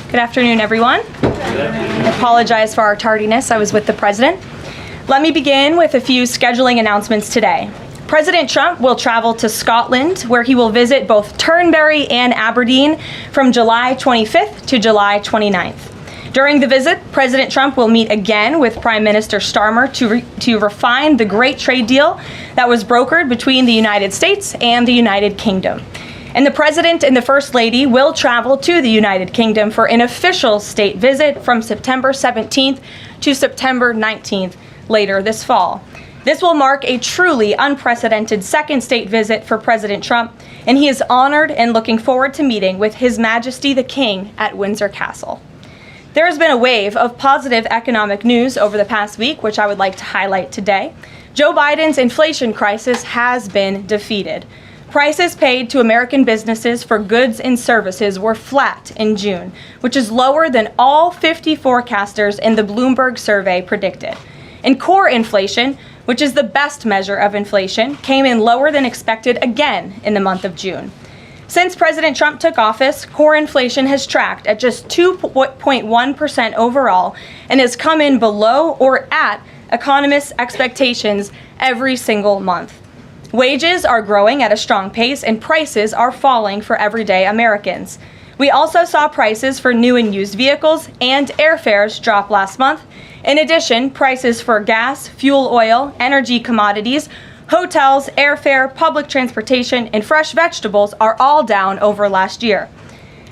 Good afternoon, everyone. I apologize for our tardiness. I was with the president. Let me begin with a few scheduling announcements today. President Trump will travel to Scotland, where he will visit both Turnberry and Aberdeen from July 25th to July 29th. During the visit, President Trump will meet again with Prime Minister Starmer to refine the great trade deal that was brokered between the United States and the United Kingdom. And the President and the First Lady will travel to the United Kingdom for an official state visit from September 17th to September 19th later this fall. This will mark a truly unprecedented second state visit for President Trump, and he is honored and looking forward to meeting with His Majesty the King at Windsor Castle. There has been a wave of positive economic news over the past week, which I would like to highlight today. Joe Biden's inflation crisis has been defeated. Prices paid to American businesses for goods and services were flat in June, which is lower than all 50 forecasters in the Bloomberg survey predicted. And core inflation, which is the best measure of inflation, came in lower than expected again in the month of June. Since President Trump took office, core inflation has tracked at just 2.1% overall and has come in below or at economists' expectations every single month. Wages are growing at a strong pace and prices are falling for everyday Americans. We also saw prices for new and used vehicles and airfares drop last month. In addition, prices for gas, fuel oil, energy commodities, hotels, airfare, public transportation, and fresh vegetables are all down over last year.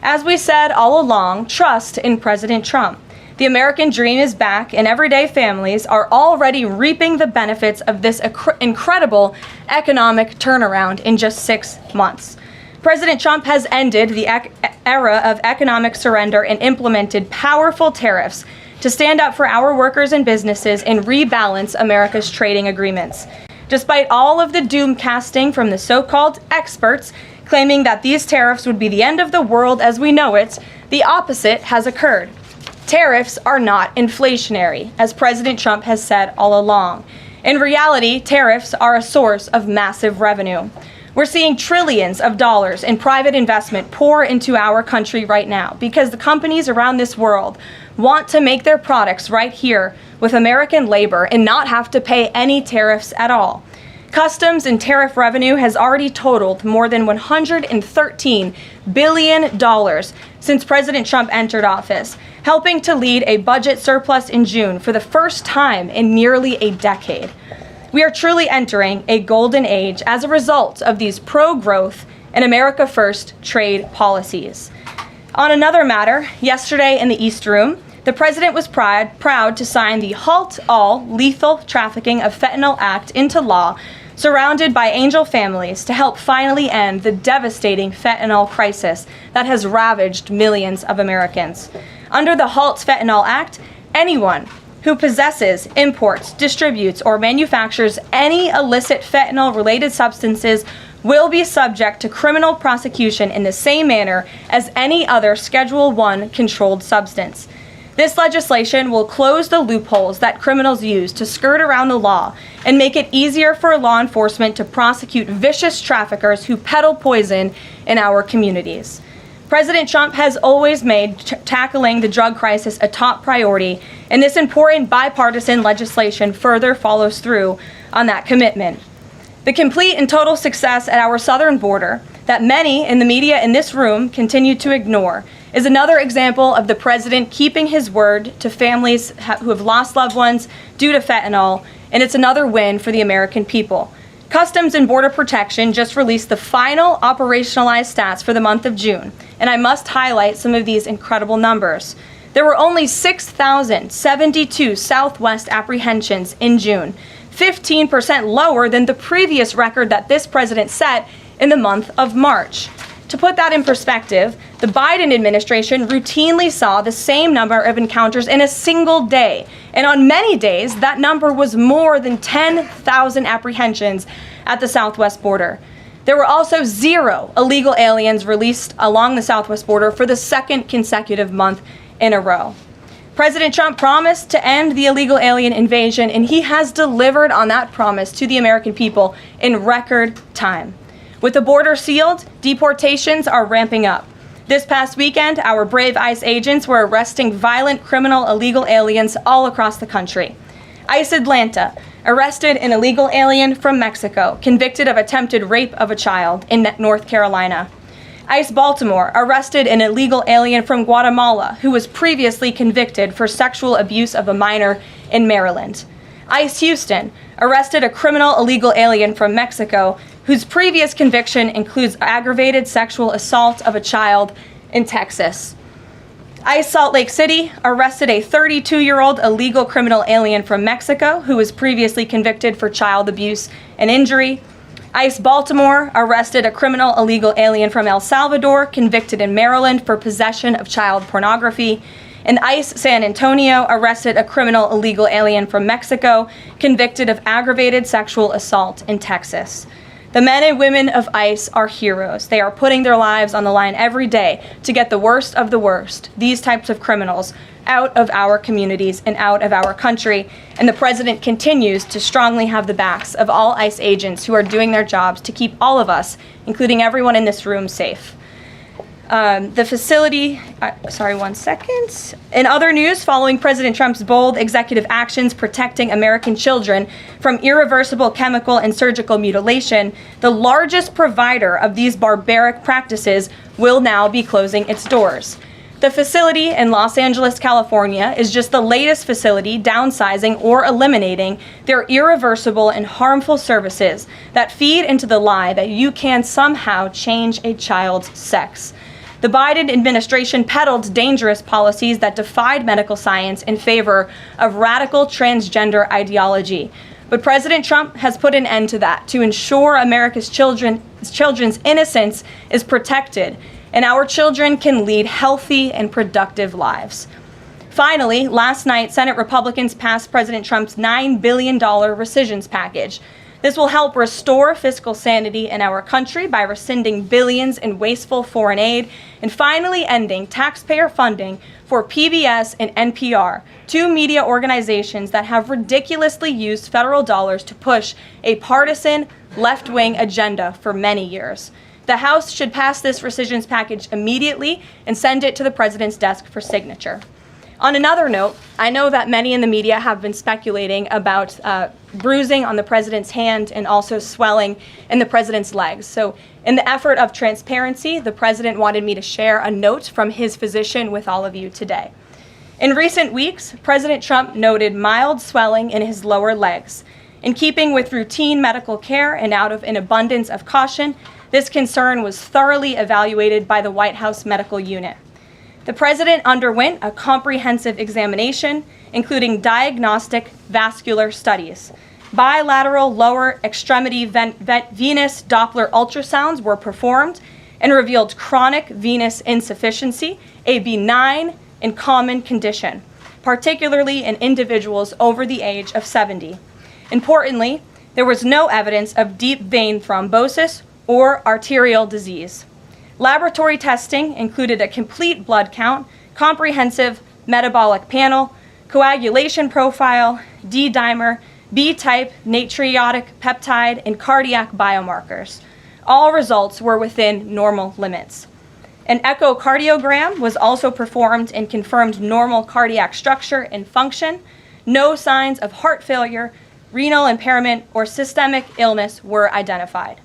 As we said all along, trust in President Trump. The American dream is back, and everyday families are already reaping the benefits of this incredible economic turnaround in just 6 months. President Trump has ended the era of economic surrender and implemented powerful tariffs to stand up for our workers and businesses and rebalance America's trading agreements. Despite all of the doom casting from the so-called experts claiming that these tariffs would be the end of the world as we know it, the opposite has occurred. Tariffs are not inflationary, as President Trump has said all along. In reality, tariffs are a source of massive revenue. We're seeing trillions of dollars in private investment pour into our country right now because the companies around this world want to make their products right here with American labor and not have to pay any tariffs at all. Customs and tariff revenue has already totaled more than $113 billion since President Trump entered office, helping to lead a budget surplus in June for the first time in nearly a decade. We are truly entering a golden age as a result of these pro-growth and America First trade policies. On another matter, yesterday in the East Room, the president was proud to sign the Halt All Lethal Trafficking of Fentanyl Act into law, surrounded by angel families to help finally end the devastating fentanyl crisis that has ravaged millions of Americans. Under the Halt Fentanyl Act, anyone who possesses, imports, distributes, or manufactures any illicit fentanyl-related substances will be subject to criminal prosecution in the same manner as any other Schedule I controlled substance. This legislation will close the loopholes that criminals use to skirt around the law and make it easier for law enforcement to prosecute vicious traffickers who peddle poison in our communities. President Trump has always made tackling the drug crisis a top priority, and this important bipartisan legislation further follows through on that commitment. The complete and total success at our southern border that many in the media in this room continue to ignore is another example of the president keeping his word to families who have lost loved ones due to fentanyl, and it's another win for the American people. Customs and Border Protection just released the final operationalized stats for the month of June, and I must highlight some of these incredible numbers. There were only 6,072 Southwest apprehensions in June, 15% lower than the previous record that this president set in the month of March. To put that in perspective, the Biden administration routinely saw the same number of encounters in a single day, and on many days, that number was more than 10,000 apprehensions at the southwest border. There were also 0 illegal aliens released along the southwest border for the second consecutive month in a row. President Trump promised to end the illegal alien invasion, and he has delivered on that promise to the American people in record time. With the border sealed, deportations are ramping up. This past weekend, our brave ICE agents were arresting violent criminal illegal aliens all across the country. ICE Atlanta arrested an illegal alien from Mexico, convicted of attempted rape of a child in North Carolina. ICE Baltimore arrested an illegal alien from Guatemala who was previously convicted for sexual abuse of a minor in Maryland. ICE Houston arrested a criminal illegal alien from Mexico whose previous conviction includes aggravated sexual assault of a child in Texas. ICE Salt Lake City arrested a 32-year-old illegal criminal alien from Mexico who was previously convicted for child abuse and injury. ICE Baltimore arrested a criminal illegal alien from El Salvador convicted in Maryland for possession of child pornography. And ICE San Antonio arrested a criminal illegal alien from Mexico convicted of aggravated sexual assault in Texas. The men and women of ICE are heroes. They are putting their lives on the line every day to get the worst of the worst, these types of criminals, out of our communities and out of our country. And the president continues to strongly have the backs of all ICE agents who are doing their jobs to keep all of us, including everyone in this room, safe. The facility, one second. In other news, following President Trump's bold executive actions protecting American children from irreversible chemical and surgical mutilation, the largest provider of these barbaric practices will now be closing its doors. The facility in Los Angeles, California, is just the latest facility downsizing or eliminating their irreversible and harmful services that feed into the lie that you can somehow change a child's sex. The Biden administration peddled dangerous policies that defied medical science in favor of radical transgender ideology. But President Trump has put an end to that to ensure America's children's innocence is protected and our children can lead healthy and productive lives. Finally, last night, Senate Republicans passed President Trump's $9 billion rescissions package. This will help restore fiscal sanity in our country by rescinding billions in wasteful foreign aid and finally ending taxpayer funding for PBS and NPR, two media organizations that have ridiculously used federal dollars to push a partisan left-wing agenda for many years. The House should pass this rescissions package immediately and send it to the president's desk for signature. On another note, I know that many in the media have been speculating about bruising on the president's hand and also swelling in the president's legs. So in the effort of transparency, the president wanted me to share a note from his physician with all of you today. In recent weeks, President Trump noted mild swelling in his lower legs. In keeping with routine medical care and out of an abundance of caution, this concern was thoroughly evaluated by the White House medical unit. The president underwent a comprehensive examination, including diagnostic vascular studies. Bilateral lower extremity venous Doppler ultrasounds were performed and revealed chronic venous insufficiency, a benign and common condition, particularly in individuals over the age of 70. Importantly, there was no evidence of deep vein thrombosis or arterial disease. Laboratory testing included a complete blood count, comprehensive metabolic panel, coagulation profile, D-dimer, B-type natriuretic peptide, and cardiac biomarkers. All results were within normal limits. An echocardiogram was also performed and confirmed normal cardiac structure and function. No signs of heart failure, renal impairment, or systemic illness were identified.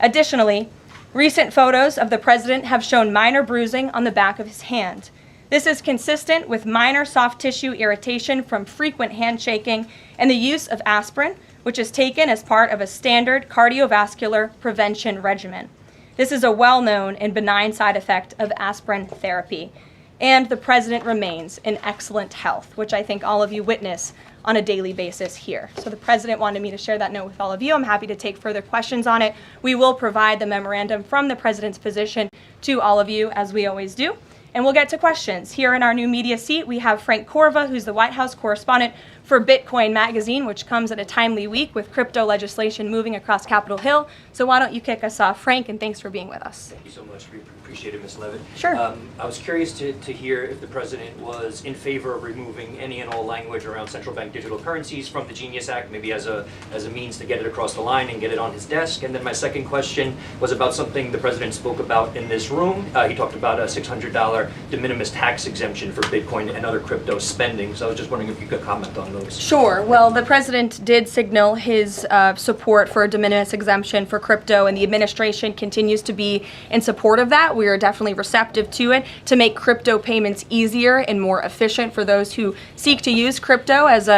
Additionally, recent photos of the president have shown minor bruising on the back of his hand. This is consistent with minor soft tissue irritation from frequent handshaking and the use of aspirin, which is taken as part of a standard cardiovascular prevention regimen. This is a well-known and benign side effect of aspirin therapy. And the president remains in excellent health, which I think all of you witness on a daily basis here. So the president wanted me to share that note with all of you. I'm happy to take further questions on it. We will provide the memorandum from the president's physician to all of you, as we always do. And we'll get to questions. Here in our new media seat, we have Frank Corva, who's the White House correspondent for Bitcoin Magazine, which comes at a timely week with crypto legislation moving across Capitol Hill. So why don't you kick us off, Frank, and thanks for being with us. Thank you so much. We Appreciate it, Ms. Leavitt. Sure. I was curious to hear if the president was in favor of removing any and all language around central bank digital currencies from the Genius Act, maybe as a means to get it across the line and get it on his desk. And then my second question was about something the president spoke about in this room. He talked about a $600 de minimis tax exemption for Bitcoin and other crypto spending. So I was just wondering if you could comment on those. Sure. Well, the president did signal his support for a de minimis exemption for crypto, and the administration continues to be in support of that. We are definitely receptive to it to make crypto payments easier and more efficient for those who seek to use crypto as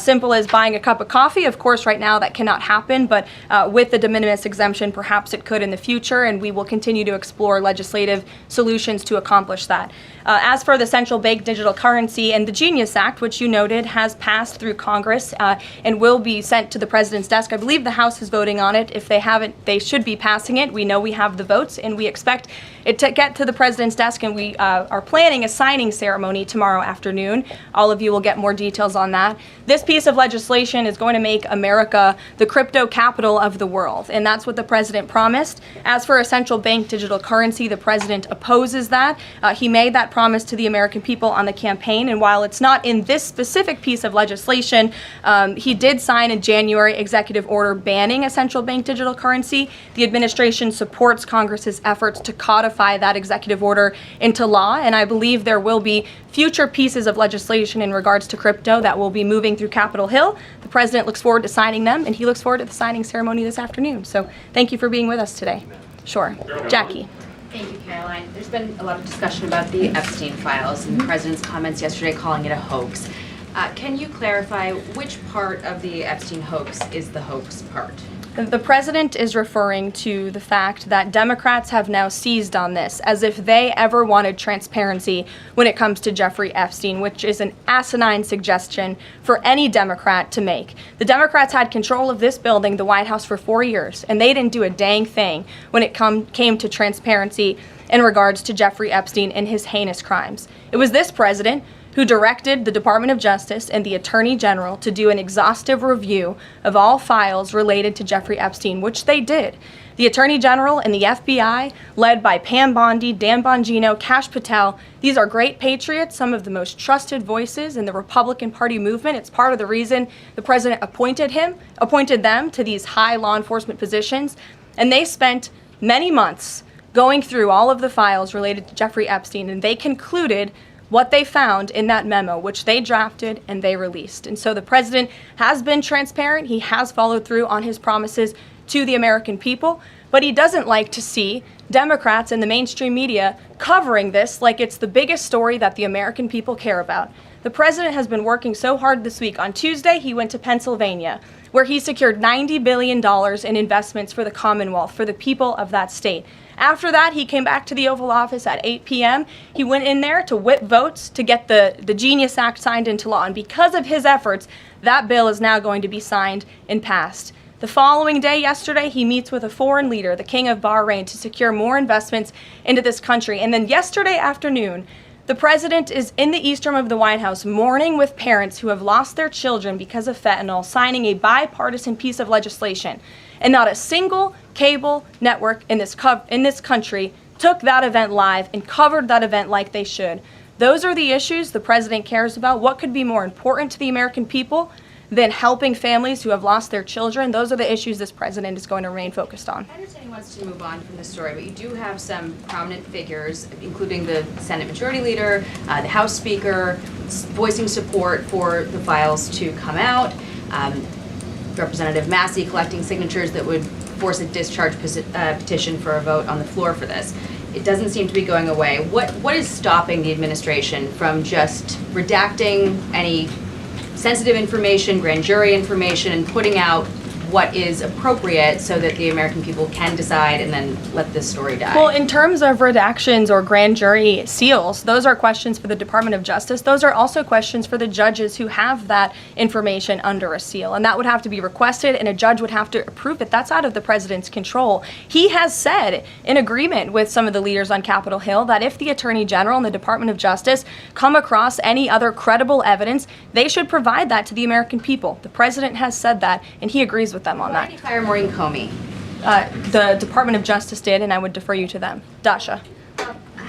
simple as buying a cup of coffee. Of course, right now that cannot happen, but with the de minimis exemption, perhaps it could in the future, and we will continue to explore legislative solutions to accomplish that. As for the central bank digital currency and the Genius Act, which you noted has passed through Congress and will be sent to the president's desk. I believe the House is voting on it. If they haven't, they should be passing it. We know we have the votes, and we expect it to get to the president's desk, and we are planning a signing ceremony tomorrow afternoon. All of you will get more details on that. This piece of legislation is going to make America the crypto capital of the world, and that's what the president promised. As for a central bank digital currency, the president opposes that. He made that promise to the American people on the campaign, and while it's not in this specific piece of legislation, he did sign a January executive order banning a central bank digital currency. The administration supports Congress's efforts to codify that executive order into law, and I believe there will be future pieces of legislation in regards to crypto that will be moving through Capitol Hill. The president looks forward to signing them, and he looks forward to the signing ceremony this afternoon. So thank you for being with us today. Sure. Jackie. Thank you, Caroline. There's been a lot of discussion about the Epstein files and the president's comments yesterday calling it a hoax. Can you clarify which part of the Epstein hoax is the hoax part? The president is referring to the fact that Democrats have now seized on this as if they ever wanted transparency when it comes to Jeffrey Epstein, which is an asinine suggestion for any Democrat to make. The Democrats had control of this building, the White House, for 4 years, and they didn't do a dang thing when it came to transparency in regards to Jeffrey Epstein and his heinous crimes. It was this president who directed the Department of Justice and the Attorney General to do an exhaustive review of all files related to Jeffrey Epstein, which they did. The Attorney General and the FBI, led by Pam Bondi, Dan Bongino, Kash Patel, these are great patriots, some of the most trusted voices in the Republican Party movement. It's part of the reason the president appointed them to these high law enforcement positions, and they spent many months going through all of the files related to Jeffrey Epstein, and they concluded what they found in that memo, which they drafted and they released. And so the president has been transparent. He has followed through on his promises to the American people, but he doesn't like to see Democrats and the mainstream media covering this like it's the biggest story that the American people care about. The president has been working so hard this week. On Tuesday, he went to Pennsylvania, where he secured $90 billion in investments for the Commonwealth, for the people of that state. After that, he came back to the Oval Office at 8 p.m. He went in there to whip votes to get the Genius Act signed into law. And because of his efforts, that bill is now going to be signed and passed. The following day, yesterday, he meets with a foreign leader, the King of Bahrain, to secure more investments into this country. And then yesterday afternoon, the president is in the East Room of the White House mourning with parents who have lost their children because of fentanyl, signing a bipartisan piece of legislation. And not a single cable network in this country took that event live and covered that event like they should. Those are the issues the president cares about. What could be more important to the American people than helping families who have lost their children? Those are the issues this president is going to remain focused on. I understand he wants to move on from this story, but you do have some prominent figures, including the Senate Majority Leader, the House Speaker, voicing support for the files to come out. Representative Massey collecting signatures that would force a discharge petition for a vote on the floor for this. It doesn't seem to be going away. What is stopping the administration from just redacting any sensitive information, grand jury information, and putting out what is appropriate so that the American people can decide and then let this story die? Well, in terms of redactions or grand jury seals, those are questions for the Department of Justice. Those are also questions for the judges who have that information under a seal, and that would have to be requested, and a judge would have to approve it. That's out of the president's control. He has said, in agreement with some of the leaders on Capitol Hill, that if the Attorney General and the Department of Justice come across any other credible evidence, they should provide that to the American people. The president has said that, and he agrees with them on Why that. did you fire Maureen Comey? The Department of Justice did, and I would defer you to them. Dasha.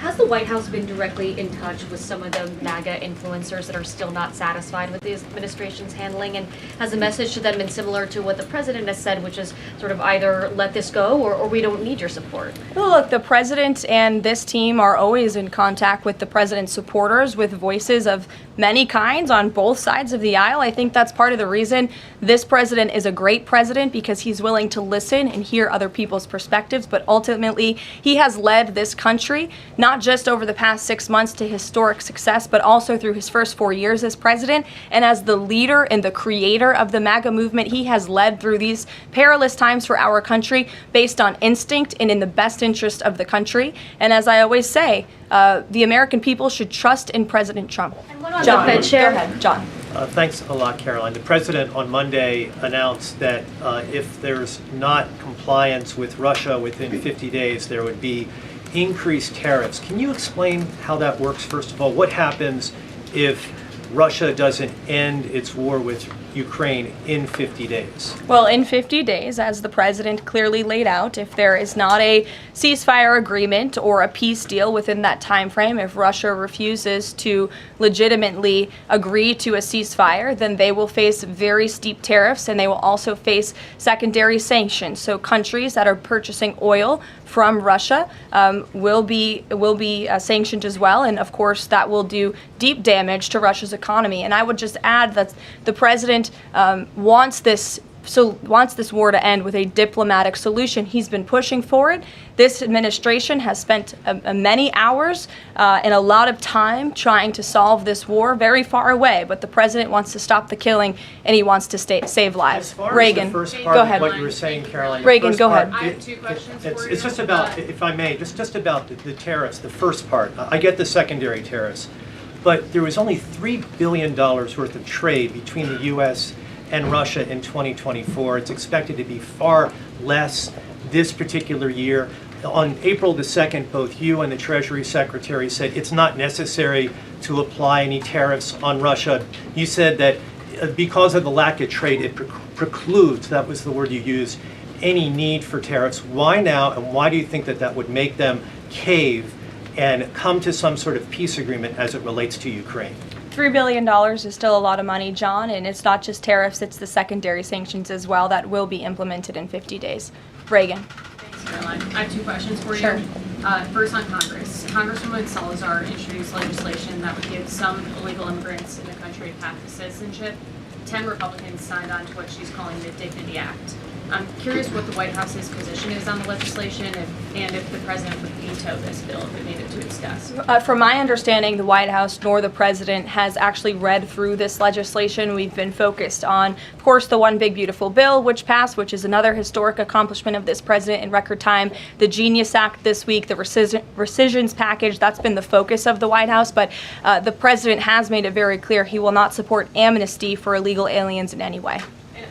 Has the White House been directly in touch with some of the MAGA influencers that are still not satisfied with the administration's handling? And has the message to them been similar to what the president has said, which is sort of either let this go or we don't need your support? Well, look, the president and this team are always in contact with the president's supporters, with voices of many kinds on both sides of the aisle. I think that's part of the reason this president is a great president, because he's willing to listen and hear other people's perspectives. But ultimately, he has led this country, not just over the past 6 months to historic success, but also through his first 4 years as president. And as the leader and the creator of the MAGA movement, he has led through these perilous times for our country based on instinct and in the best interest of the country. And as I always say, the American people should trust in President Trump. And one on John, the Fed chair. go ahead, John. Thanks a lot, Caroline. The president on Monday announced that if there's not compliance with Russia within 50 days, there would be increased tariffs. Can you explain how that works, first of all? What happens if Russia doesn't end its war with Ukraine in 50 days? Well, in 50 days, as the president clearly laid out, if there is not a ceasefire agreement or a peace deal within that time frame, if Russia refuses to legitimately agree to a ceasefire, then they will face very steep tariffs, and they will also face secondary sanctions. So countries that are purchasing oil from Russia will be sanctioned as well, and of course that will do deep damage to Russia's economy. And I would just add that the president wants this war to end with a diplomatic solution. He's been pushing for it. This administration has spent many hours and a lot of time trying to solve this war very far away, but the president wants to stop the killing and he wants to save lives. As far Reagan, as the first part go of ahead. what you were saying, Caroline. Reagan, the first go part, ahead. I have two questions for you. It's just about, if I may, just about the tariffs, the first part. I get the secondary tariffs, but there was only $3 billion worth of trade between the U.S. and Russia in 2024. It's expected to be far less this particular year. On April the 2nd, both you and the Treasury Secretary said it's not necessary to apply any tariffs on Russia. You said that because of the lack of trade, it precludes, that was the word you used, any need for tariffs. Why now, and why do you think that that would make them cave and come to some sort of peace agreement as it relates to Ukraine? $3 billion is still a lot of money, John, and it's not just tariffs, it's the secondary sanctions as well that will be implemented in 50 days. Reagan. Thanks, Caroline. I have two questions for Sure. you. First on Congress. Congresswoman Salazar introduced legislation that would give some illegal immigrants in the country a path to citizenship. 10 Republicans signed on to what she's calling the Dignity Act. I'm curious what the White House's position is on the legislation and if the president would veto this bill if it made it to its desk. From my understanding, the White House nor the president has actually read through this legislation. We've been focused on, of course, the One Big Beautiful Bill, which passed, which is another historic accomplishment of this president in record time. The Genius Act this week, the rescissions package, that's been the focus of the White House. But the president has made it very clear he will not support amnesty for illegal aliens in any way.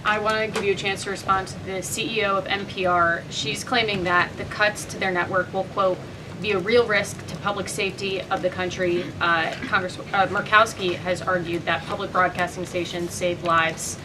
I want to give you a chance to respond to the CEO of NPR. She's claiming that the cuts to their network will, quote, be a real risk to public safety of the country. Murkowski has argued that public broadcasting stations save lives.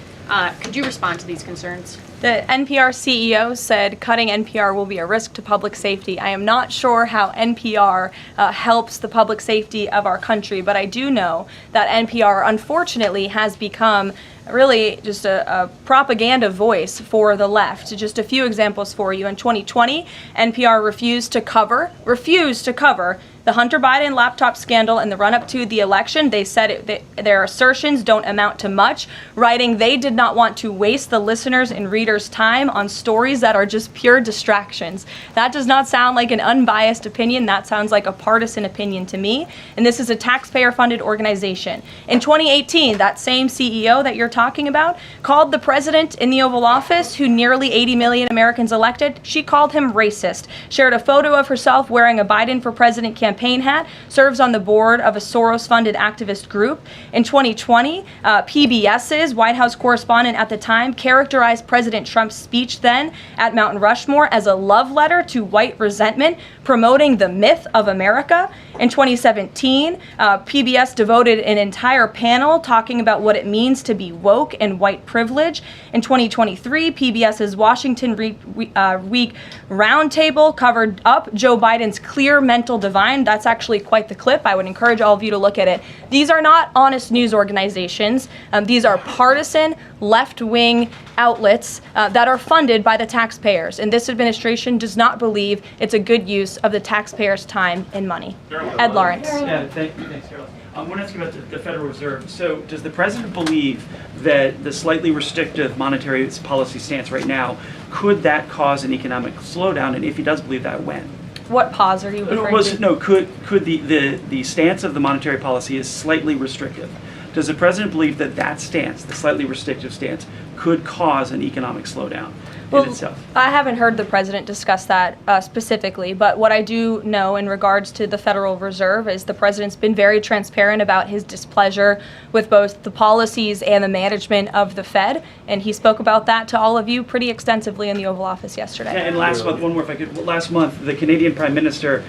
Could you respond to these concerns? The NPR CEO said cutting NPR will be a risk to public safety. I am not sure how NPR helps the public safety of our country, but I do know that NPR, unfortunately, has become really just a propaganda voice for the left. Just a few examples for you. In 2020, NPR refused to cover the Hunter Biden laptop scandal in the run-up to the election. They said their assertions don't amount to much, writing they did not want to waste the listeners' and readers' time on stories that are just pure distractions. That does not sound like an unbiased opinion. That sounds like a partisan opinion to me. And this is a taxpayer-funded organization. In 2018, that same CEO that you're talking about called the president in the Oval Office, who nearly 80 million Americans elected, she called him racist, shared a photo of herself wearing a Biden for President campaign hat, serves on the board of a Soros-funded activist group. In 2020, PBS's White House correspondent at the time characterized President Trump's speech then at Mount Rushmore as a love letter to white resentment, promoting the myth of America. In 2017, PBS devoted an entire panel talking about what it means to be woke and white privilege. In 2023, PBS's Washington Week Roundtable covered up Joe Biden's clear mental divide. That's actually quite the clip. I would encourage all of you to look at it. These are not honest news organizations. These are partisan, left-wing outlets that are funded by the taxpayers. And this administration does not believe it's a good use of the taxpayers' time and money. Ed Lawrence. Yeah, thanks, Carol. I want to ask you about the Federal Reserve. So does the president believe that the slightly restrictive monetary policy stance right now, could that cause an economic slowdown? And if he does believe that, when? What pause are you referring to? No, could the stance of the monetary policy is slightly restrictive? Does the president believe that that stance, the slightly restrictive stance, could cause an economic slowdown in itself? I haven't heard the president discuss that specifically, but what I do know in regards to the Federal Reserve is the president's been very transparent about his displeasure with both the policies and the management of the Fed, and he spoke about that to all of you pretty extensively in the Oval Office yesterday. Yeah, and last month, one more if I could. Last month, the Canadian Prime Minister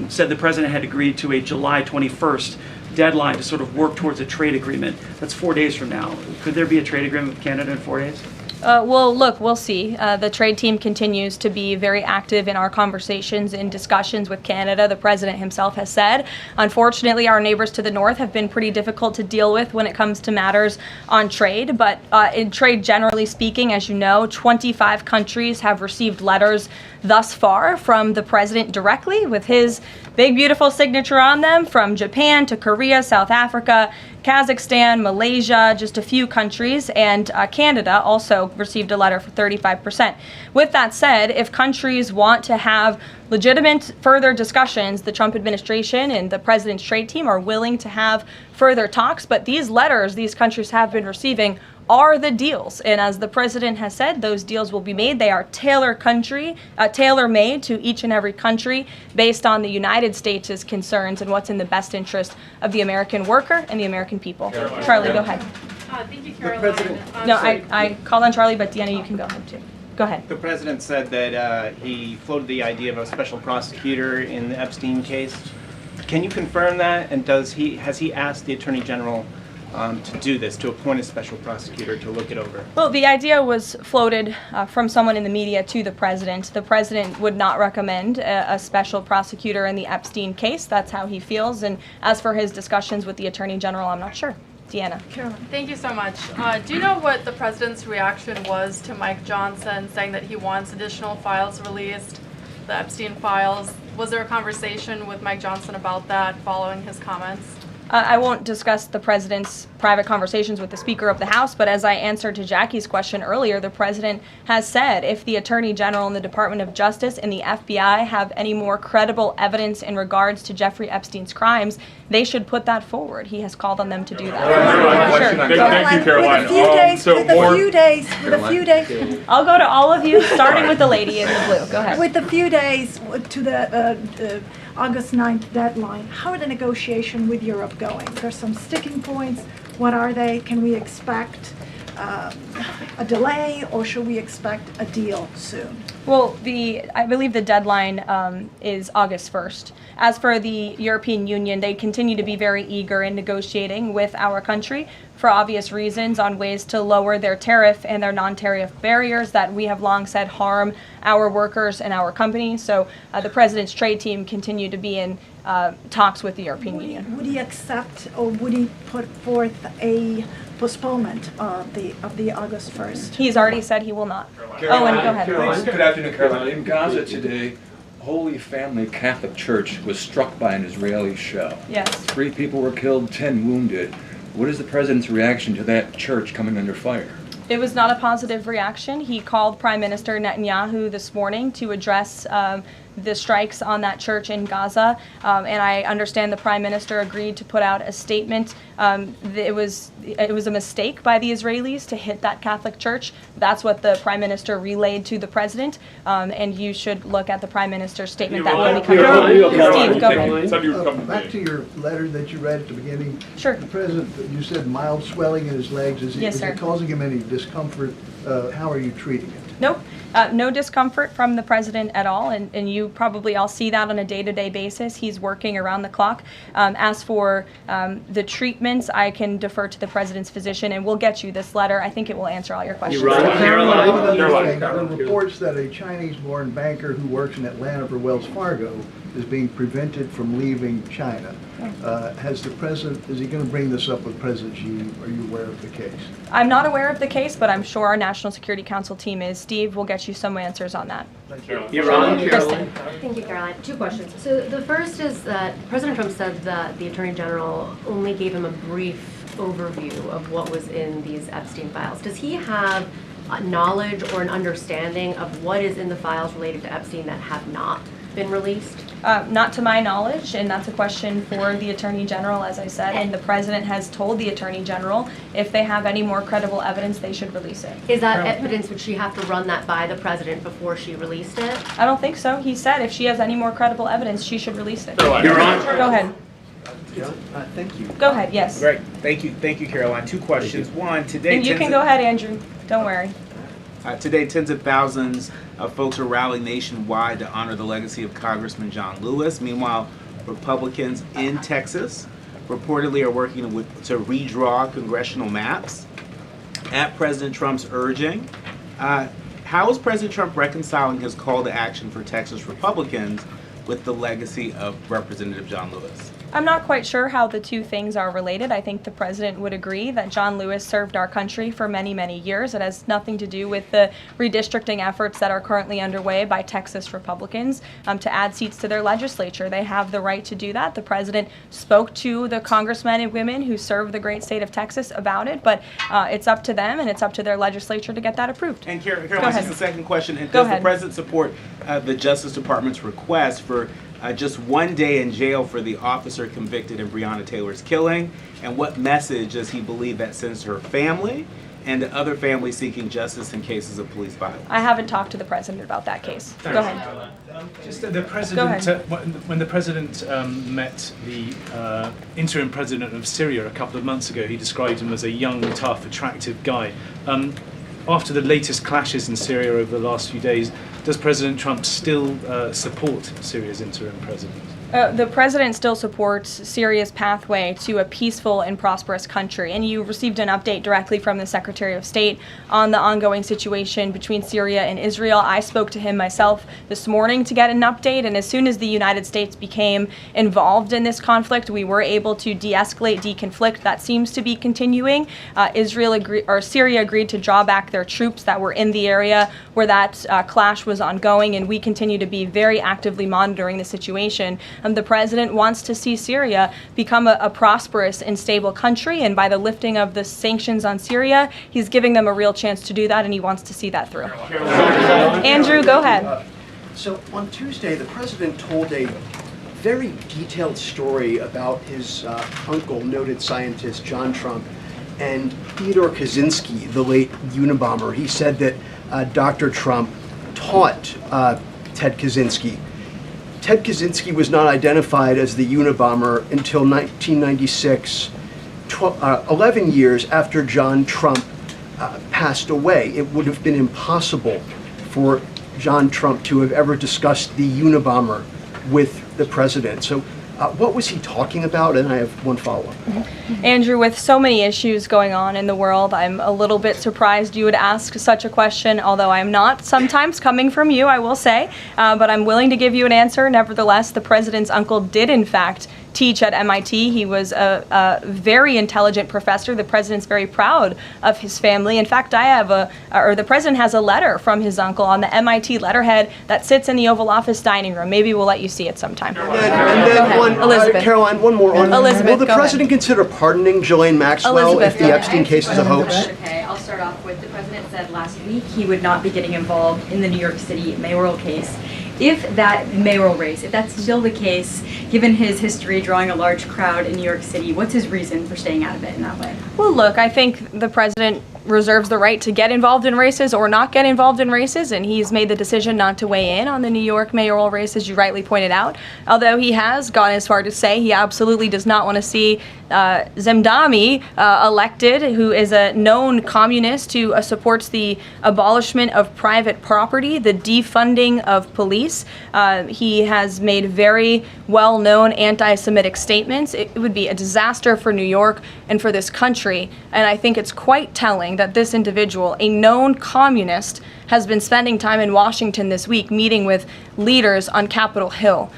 said the president had agreed to a July 21st deadline to sort of work towards a trade agreement. That's 4 days from now. Could there be a trade agreement with Canada in 4 days? Well, look, we'll see. The trade team continues to be very active in our conversations and discussions with Canada. The president himself has said, unfortunately, our neighbors to the north have been pretty difficult to deal with when it comes to matters on trade. But in trade, generally speaking, as you know, 25 countries have received letters thus far from the president directly with his big, beautiful signature on them, from Japan to Korea, South Africa, Kazakhstan, Malaysia, just a few countries, and Canada also received a letter for 35%. With that said, if countries want to have legitimate further discussions, the Trump administration and the president's trade team are willing to have further talks, but these letters these countries have been receiving are the deals. And as the president has said, those deals will be made. They are tailor-made to each and every country based on the United States' concerns and what's in the best interest of the American worker and the American people. Caroline. Charlie, go ahead. Thank you, Caroline. No, I called on Charlie, but Deanna, you can go ahead too. Go ahead. The president said that he floated the idea of a special prosecutor in the Epstein case. Can you confirm that? And has he asked the Attorney General to do this, to appoint a special prosecutor to look it over? Well, the idea was floated from someone in the media to the president. The president would not recommend a special prosecutor in the Epstein case. That's how he feels. And as for his discussions with the Attorney General, I'm not sure. Deanna. Thank you so much. Do you know what the president's reaction was to Mike Johnson saying that he wants additional files released, the Epstein files? Was there a conversation with Mike Johnson about that following his comments? I won't discuss the president's private conversations with the Speaker of the House, but as I answered to Jackie's question earlier, the president has said if the Attorney General and the Department of Justice and the FBI have any more credible evidence in regards to Jeffrey Epstein's crimes, they should put that forward. He has called on them to do that. Sure. Thank you, Caroline. With a few days. I'll go to all of you, starting with the lady in the blue. Go ahead. With a few days to the August 9th deadline, how are the negotiations with Europe going? There's some sticking points. What are they? Can we expect a delay, or should we expect a deal soon? Well, I believe the deadline is August 1st. As for the European Union, they continue to be very eager in negotiating with our country for obvious reasons on ways to lower their tariff and their non-tariff barriers that we have long said harm our workers and our companies. So the president's trade team continue to be in talks with the European Union. Would he accept, or would he put forth a postponement of the August 1st? He's already said he will not. Caroline, Owen, go ahead. Caroline, good afternoon, Caroline. In Gaza today, Holy Family Catholic Church was struck by an Israeli shell. Yes. 3 people were killed, 10 wounded. What is the president's reaction to that church coming under fire? It was not a positive reaction. He called Prime Minister Netanyahu this morning to address the strikes on that church in Gaza, and I understand the Prime Minister agreed to put out a statement. It was a mistake by the Israelis to hit that Catholic church. That's what the Prime Minister relayed to the President, and you should look at the Prime Minister's statement that will be coming out. Steve, go ahead. Back to your letter that you read at the beginning. Sure. The President, you said mild swelling in his legs. Is Yes, sir. it causing him any discomfort? How are you treating it? Nope. No discomfort from the president at all, and you probably all see that on a day-to-day basis. He's working around the clock. As for the treatments, I can defer to the president's physician, and we'll get you this letter. I think it will answer all your questions. There are reports that a Chinese-born banker who works in Atlanta for Wells Fargo is being prevented from leaving China. Has the president, is he going to bring this up with President Xi? Are you aware of the case? I'm not aware of the case, but I'm sure our National Security Council team is. Steve will get you some answers on that. Kristen. Thank you, Caroline. Two questions. So the first is that President Trump said that the Attorney General only gave him a brief overview of what was in these Epstein files. Does he have knowledge or an understanding of what is in the files related to Epstein that have not been released? Not to my knowledge, and that's a question for the Attorney General, as I said, and the President has told the Attorney General if they have any more credible evidence, they should release it. Is that evidence, would she have to run that by the President before she released it? I don't think so. He said if she has any more credible evidence, she should release it. Your Honor. Go ahead. Thank you. Go ahead, yes. Great. Thank you, Caroline. Two questions. One, today. And you can go ahead, Andrew. Don't worry. Today, tens of thousands of folks are rallying nationwide to honor the legacy of Congressman John Lewis. Meanwhile, Republicans in Texas reportedly are working to redraw congressional maps at President Trump's urging. How is President Trump reconciling his call to action for Texas Republicans with the legacy of Representative John Lewis? I'm not quite sure how the two things are related. I think the president would agree that John Lewis served our country for many, many years. It has nothing to do with the redistricting efforts that are currently underway by Texas Republicans to add seats to their legislature. They have the right to do that. The president spoke to the congressmen and women who serve the great state of Texas about it, but it's up to them and it's up to their legislature to get that approved. And Caroline, just a second question. And Go does ahead. the president support the Justice Department's request for just 1 day in jail for the officer convicted in Breonna Taylor's killing? And what message does he believe that sends to her family and to other families seeking justice in cases of police violence? I haven't talked to the president about that case. Go ahead. Just the president, when the president met the interim president of Syria a couple of months ago, he described him as a young, tough, attractive guy. After the latest clashes in Syria over the last few days, does President Trump still support Syria's interim president? The president still supports Syria's pathway to a peaceful and prosperous country, and you received an update directly from the Secretary of State on the ongoing situation between Syria and Israel. I spoke to him myself this morning to get an update, and as soon as the United States became involved in this conflict, we were able to de-escalate, deconflict. That seems to be continuing. Syria agreed to draw back their troops that were in the area where that clash was ongoing, and we continue to be very actively monitoring the situation. The president wants to see Syria become a prosperous and stable country, and by the lifting of the sanctions on Syria, he's giving them a real chance to do that, and he wants to see that through. Andrew, go ahead. So on Tuesday, the president told a very detailed story about his uncle, noted scientist John Trump, and Theodore Kaczynski, the late Unabomber. He said that Dr. Trump taught Ted Kaczynski. Ted Kaczynski was not identified as the Unabomber until 1996, 11 years after John Trump passed away. It would have been impossible for John Trump to have ever discussed the Unabomber with the president. So what was he talking about? And I have one follow-up. Andrew, with so many issues going on in the world, I'm a little bit surprised you would ask such a question, although I'm not sometimes coming from you, I will say, but I'm willing to give you an answer. Nevertheless, the president's uncle did, in fact, teach at MIT. He was a very intelligent professor. The president's very proud of his family. In fact, the president has a letter from his uncle on the MIT letterhead that sits in the Oval Office dining room. Maybe we'll let you see it sometime. And then Elizabeth. Caroline, one more. Elizabeth, will the president consider pardoning Ghislaine Maxwell Elizabeth, if the Epstein case is a hoax? Okay, I'll start off with the president said last week he would not be getting involved in the New York City mayoral case. If that mayoral race, if that's still the case, given his history drawing a large crowd in New York City, what's his reason for staying out of it in that way? Well, look, I think the president reserves the right to get involved in races or not get involved in races, and he's made the decision not to weigh in on the New York mayoral race, as you rightly pointed out, although he has gone as far to say he absolutely does not want to see Zemdami elected, who is a known communist who supports the abolishment of private property, the defunding of police. He has made very well-known anti-Semitic statements. It would be a disaster for New York and for this country, and I think it's quite telling that this individual, a known communist, has been spending time in Washington this week meeting with leaders on Capitol Hill.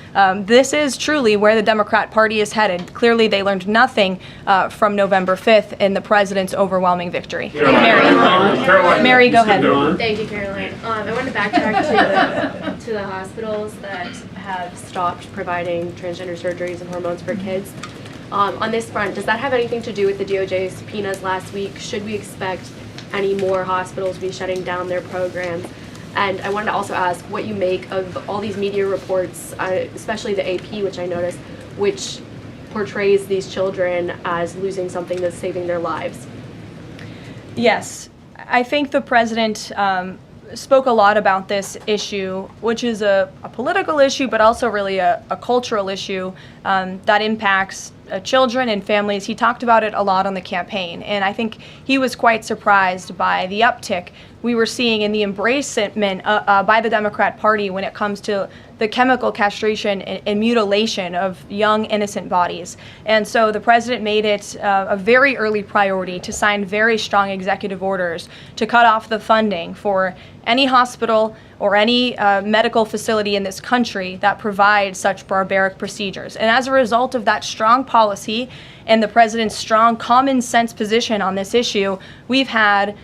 This is truly where the Democrat Party is headed. Clearly, they learned nothing from November 5th in the president's overwhelming victory. Mary, go ahead. Thank you, Caroline. I want to backtrack to the hospitals that have stopped providing transgender surgeries and hormones for kids. On this front, does that have anything to do with the DOJ's subpoenas last week? Should we expect any more hospitals to be shutting down their programs? And I wanted to also ask what you make of all these media reports, especially the AP, which I noticed, which portrays these children as losing something that's saving their lives. Yes, I think the president spoke a lot about this issue, which is a political issue, but also really a cultural issue that impacts children and families. He talked about it a lot on the campaign, and I think he was quite surprised by the uptick we were seeing in the embracement by the Democrat Party when it comes to the chemical castration and mutilation of young, innocent bodies. And so the president made it a very early priority to sign very strong executive orders to cut off the funding for any hospital or any medical facility in this country that provides such barbaric procedures. And as a result of that strong policy and the president's strong common sense position on this issue, we've had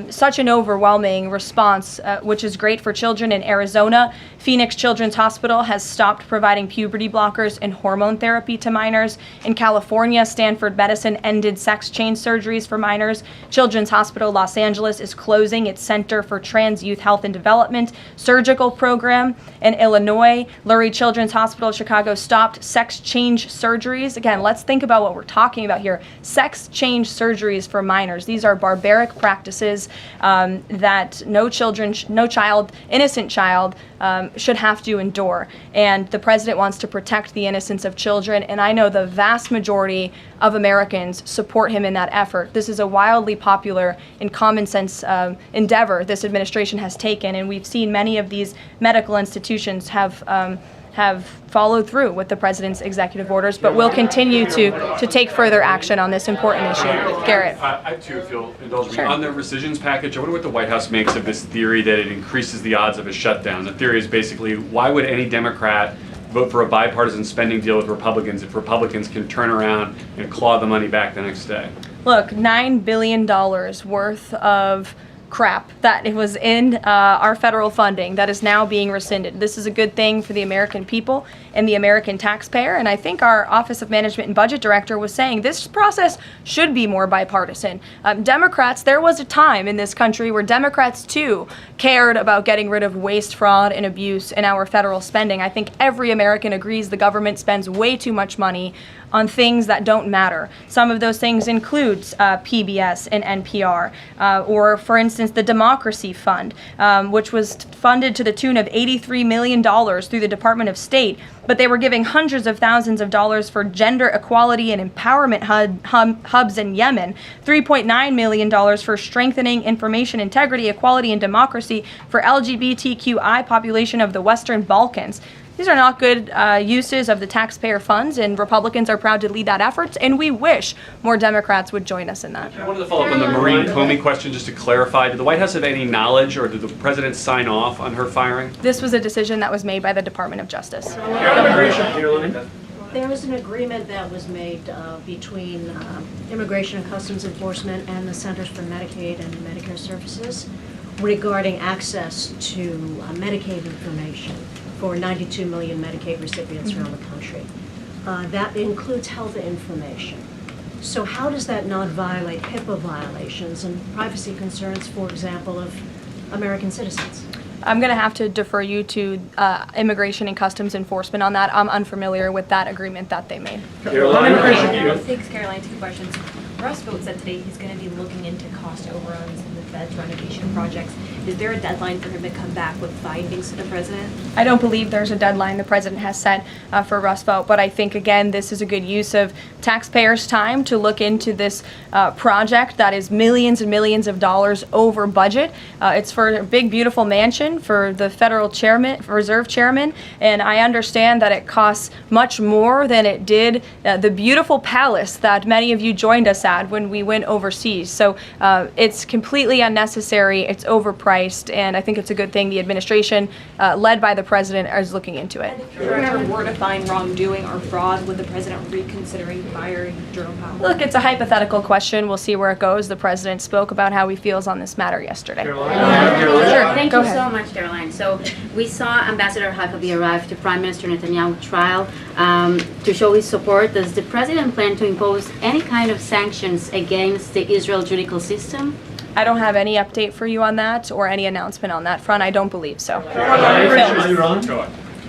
such an overwhelming response, which is great for children in Arizona. Phoenix Children's Hospital has stopped providing puberty blockers and hormone therapy to minors. In California, Stanford Medicine ended sex change surgeries for minors. Children's Hospital Los Angeles is closing its Center for Trans Youth Health and Development surgical program. In Illinois, Lurie Children's Hospital Chicago stopped sex change surgeries. Again, let's think about what we're talking about here. Sex change surgeries for minors. These are barbaric practices that no innocent child should have to endure. And the president wants to protect the innocence of children, and I know the vast majority of Americans support him in that effort. This is a wildly popular and common sense endeavor this administration has taken, and we've seen many of these medical institutions have followed through with the president's executive orders, but we'll continue to take further action on this important issue. Garrett. I too, if you'll indulge me. Sure. On the rescissions package, I wonder what the White House makes of this theory that it increases the odds of a shutdown. The theory is basically, why would any Democrat vote for a bipartisan spending deal with Republicans if Republicans can turn around and claw the money back the next day? Look, $9 billion worth of crap that it was in our federal funding that is now being rescinded. This is a good thing for the American people and the American taxpayer, and I think our Office of Management and Budget Director was saying this process should be more bipartisan. Democrats, there was a time in this country where Democrats too cared about getting rid of waste, fraud, and abuse in our federal spending. I think every American agrees the government spends way too much money on things that don't matter. Some of those things include PBS and NPR, or for instance, the Democracy Fund, which was funded to the tune of $83 million through the Department of State, but they were giving hundreds of thousands of dollars for gender equality and empowerment hubs in Yemen, $3.9 million for strengthening information integrity, equality, and democracy for LGBTQI population of the Western Balkans. These are not good uses of the taxpayer funds, and Republicans are proud to lead that effort, and we wish more Democrats would join us in that. I wanted to follow up on the Maureen Comey question just to clarify. Did the White House have any knowledge, or did the president sign off on her firing? This was a decision that was made by the Department of Justice. There was an agreement that was made between Immigration and Customs Enforcement and the Centers for Medicaid and Medicare Services regarding access to Medicaid information for 92 million Medicaid recipients around the country. That includes health information. So how does that not violate HIPAA violations and privacy concerns, for example, of American citizens? I'm going to have to defer you to Immigration and Customs Enforcement on that. I'm unfamiliar with that agreement that they made. Thanks, Caroline. Two questions. Rumsfeld said today he's going to be looking into cost overruns in the Fed's renovation projects. Is there a deadline for him to come back with findings to the president? I don't believe there's a deadline the president has set for Rumsfeld, but I think, again, this is a good use of taxpayers' time to look into this project that is millions and millions of dollars over budget. It's for a big, beautiful mansion for the federal chairman, reserve chairman, and I understand that it costs much more than it did the beautiful palace that many of you joined us at when we went overseas. So it's completely unnecessary, it's overpriced, and I think it's a good thing the administration, led by the president, is looking into it. If there ever were to find wrongdoing or fraud, would the president reconsidering firing Jerome Powell? Look, it's a hypothetical question. We'll see where it goes. The president spoke about how he feels on this matter yesterday. Sure. Thank Thank you so much, Caroline. So we saw Ambassador Huckabee arrive to Prime Minister Netanyahu's trial to show his support. Does the president plan to impose any kind of sanctions against the Israel judicial system? I don't have any update for you on that or any announcement on that front. I don't believe so.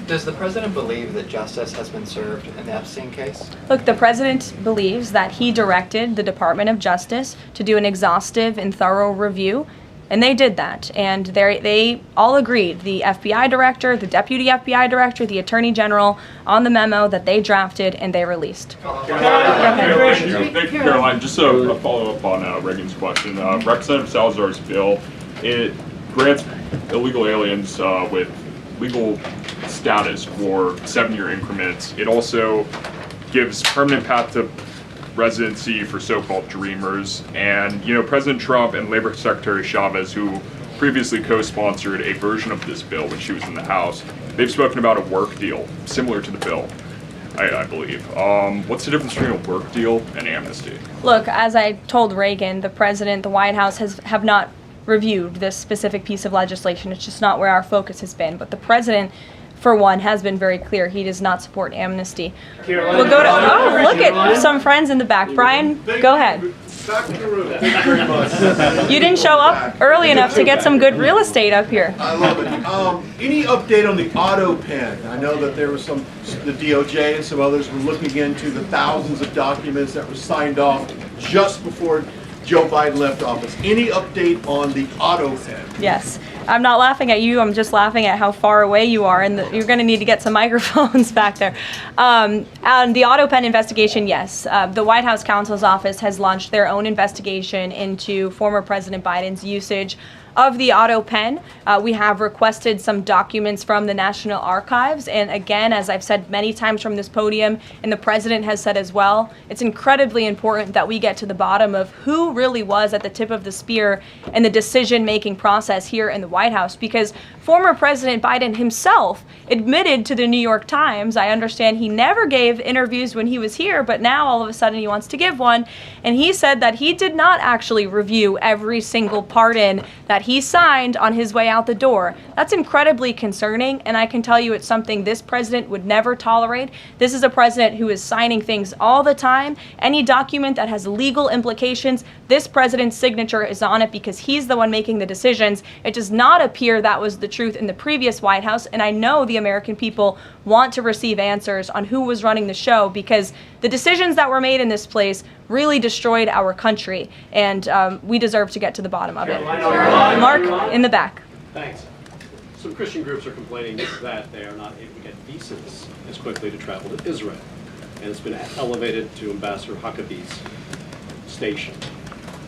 Does the president believe that justice has been served in the Epstein case? Look, the president believes that he directed the Department of Justice to do an exhaustive and thorough review, and they did that. And they all agreed, the FBI director, the deputy FBI director, the attorney general, on the memo that they drafted and they released. Thank you, Caroline. Just a follow-up on Reagan's question. Representative Salazar's bill, it grants illegal aliens with legal status for 7-year increments. It also gives permanent path to residency for so-called dreamers. And, you know, President Trump and Labor Secretary Chavez, who previously co-sponsored a version of this bill when she was in the House, they've spoken about a work deal similar to the bill, I believe. What's the difference between a work deal and amnesty? Look, as I told Reagan, the president, the White House have not reviewed this specific piece of legislation. It's just not where our focus has been. But the president, for one, has been very clear he does not support amnesty. We'll go to, look at some friends in the back. Brian, go ahead. You didn't show up early enough to get some good real estate up here. I love it. Any update on the auto pen? I know that there was the DOJ and some others were looking into the thousands of documents that were signed off just before Joe Biden left office. Any update on the auto pen? Yes. I'm not laughing at you. I'm just laughing at how far away you are, and you're going to need to get some microphones back there. On the auto pen investigation, yes. The White House counsel's office has launched their own investigation into former President Biden's usage of the auto pen. We have requested some documents from the National Archives, and again, as I've said many times from this podium, and the president has said as well, it's incredibly important that we get to the bottom of who really was at the tip of the spear in the decision-making process here in the White House, because former President Biden himself admitted to the New York Times, I understand he never gave interviews when he was here, but now all of a sudden he wants to give one, and he said that he did not actually review every single pardon that he signed on his way out the door. That's incredibly concerning, and I can tell you it's something this president would never tolerate. This is a president who is signing things all the time. Any document that has legal implications, this president's signature is on it because he's the one making the decisions. It does not appear that was the truth in the previous White House, and I know the American people want to receive answers on who was running the show, because the decisions that were made in this place really destroyed our country, and we deserve to get to the bottom of it. Mark, in the back. Thanks. Some Christian groups are complaining that they are not able to get visas as quickly to travel to Israel, and it's been elevated to Ambassador Huckabee's station.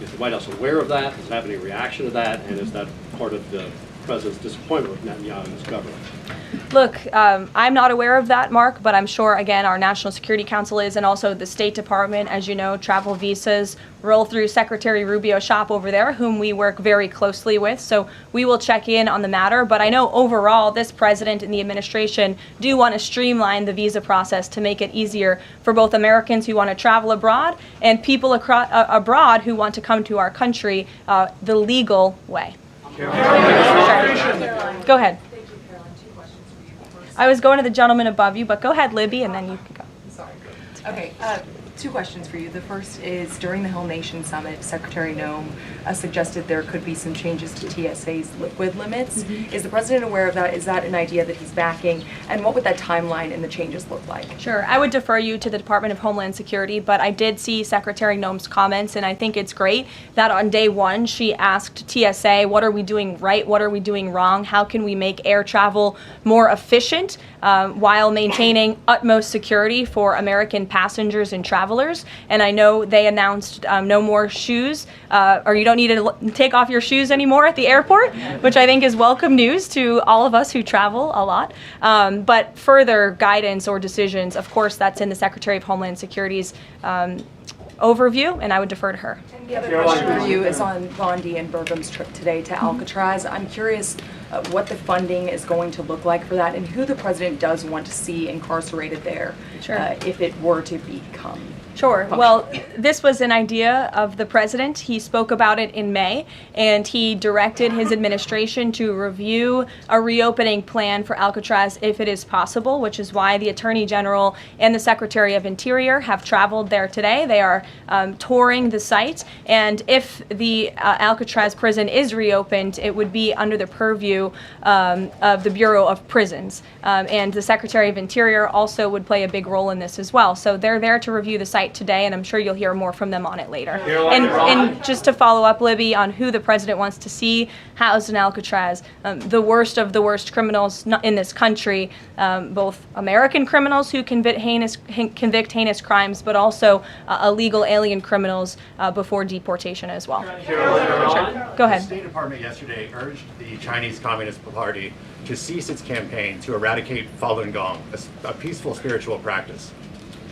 Is the White House aware of that? Does it have any reaction to that? And is that part of the president's disappointment with Netanyahu and his government? Look, I'm not aware of that, Mark, but I'm sure, again, our National Security Council is, and also the State Department. As you know, travel visas roll through Secretary Rubio's shop over there, whom we work very closely with, so we will check in on the matter. But I know overall this president and the administration do want to streamline the visa process to make it easier for both Americans who want to travel abroad and people abroad who want to come to our country the legal way. Sure. Go ahead. I was going to the gentleman above you, but go ahead, Libby, and then you can go. Sorry. Okay. Two questions for you. The first is, during the Hill Nation Summit, Secretary Noem suggested there could be some changes to TSA's liquid limits. Is the President aware of that? Is that an idea that he's backing? And what would that timeline and the changes look like? Sure. I would defer you to the Department of Homeland Security, but I did see Secretary Noem's comments, and I think it's great that on day one she asked TSA, what are we doing right? What are we doing wrong? How can we make air travel more efficient while maintaining utmost security for American passengers and travelers? And I know they announced no more shoes, or you don't need to take off your shoes anymore at the airport, which I think is welcome news to all of us who travel a lot. But further guidance or decisions, of course, that's in the Secretary of Homeland Security's overview, and I would defer to her. And the other question for you is on Bondi and Burgum's trip today to Alcatraz. I'm curious what the funding is going to look like for that, and who the President does want to see incarcerated there, if it were to become. Sure. Well, this was an idea of the President. He spoke about it in May, and he directed his administration to review a reopening plan for Alcatraz if it is possible, which is why the Attorney General and the Secretary of Interior have traveled there today. They are touring the site, and if the Alcatraz prison is reopened, it would be under the purview of the Bureau of Prisons, and the Secretary of Interior also would play a big role in this as well. So they're there to review the site today, and I'm sure you'll hear more from them on it later. And just to follow up, Libby, on who the President wants to see housed in Alcatraz, the worst of the worst criminals in this country, both American criminals who convict heinous crimes, but also illegal alien criminals before deportation as well. Sure. Go ahead. The State Department yesterday urged the Chinese Communist Party to cease its campaign to eradicate Falun Gong, a peaceful spiritual practice.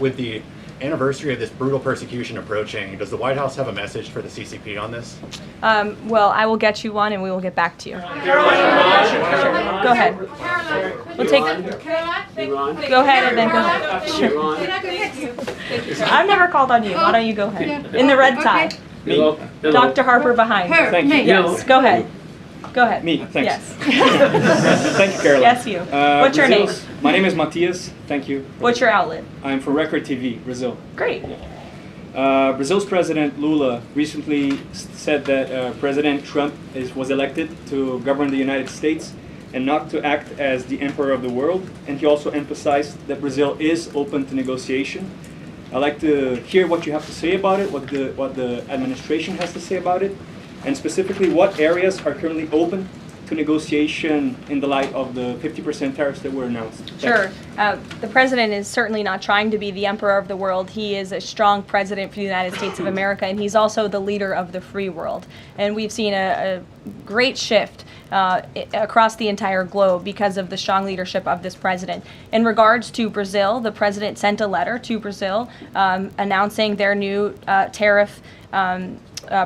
With the anniversary of this brutal persecution approaching, does the White House have a message for the CCP on this? Well, I will get you one, and we will get back to you. Sure. Go ahead. We'll take. Go ahead, and then go ahead. Sure. I've never called on you. Why don't you go ahead? In the red tie. Me. Dr. Harper behind. Thank you. Yes. Go ahead. Go ahead. Me. Thanks. Yes. Thank you, Caroline. Yes, you. What's your name? My name is Matias. Thank you. What's your outlet? I'm for Record TV, Brazil. Great. Brazil's President Lula recently said that President Trump was elected to govern the United States and not to act as the emperor of the world. And he also emphasized that Brazil is open to negotiation. I'd like to hear what you have to say about it, what the administration has to say about it, and specifically what areas are currently open to negotiation in the light of the 50% tariffs that were announced. Sure. The President is certainly not trying to be the emperor of the world. He is a strong president for the United States of America, and he's also the leader of the free world. And we've seen a great shift across the entire globe because of the strong leadership of this president. In regards to Brazil, the president sent a letter to Brazil announcing their new tariff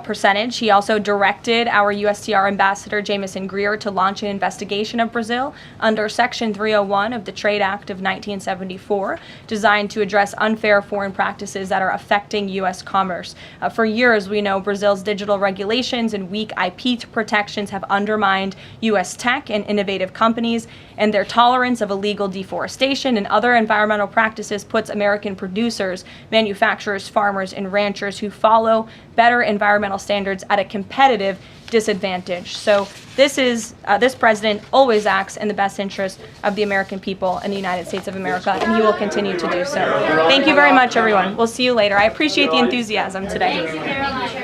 percentage. He also directed our USTR ambassador, Jameson Greer, to launch an investigation of Brazil under Section 301 of the Trade Act of 1974, designed to address unfair foreign practices that are affecting U.S. commerce. For years, we know Brazil's digital regulations and weak IP protections have undermined U.S. tech and innovative companies, and their tolerance of illegal deforestation and other environmental practices puts American producers, manufacturers, farmers, and ranchers who follow better environmental standards at a competitive disadvantage. So this president always acts in the best interest of the American people and the United States of America, and he will continue to do so. Thank you very much, everyone. We'll see you later. I appreciate the enthusiasm today.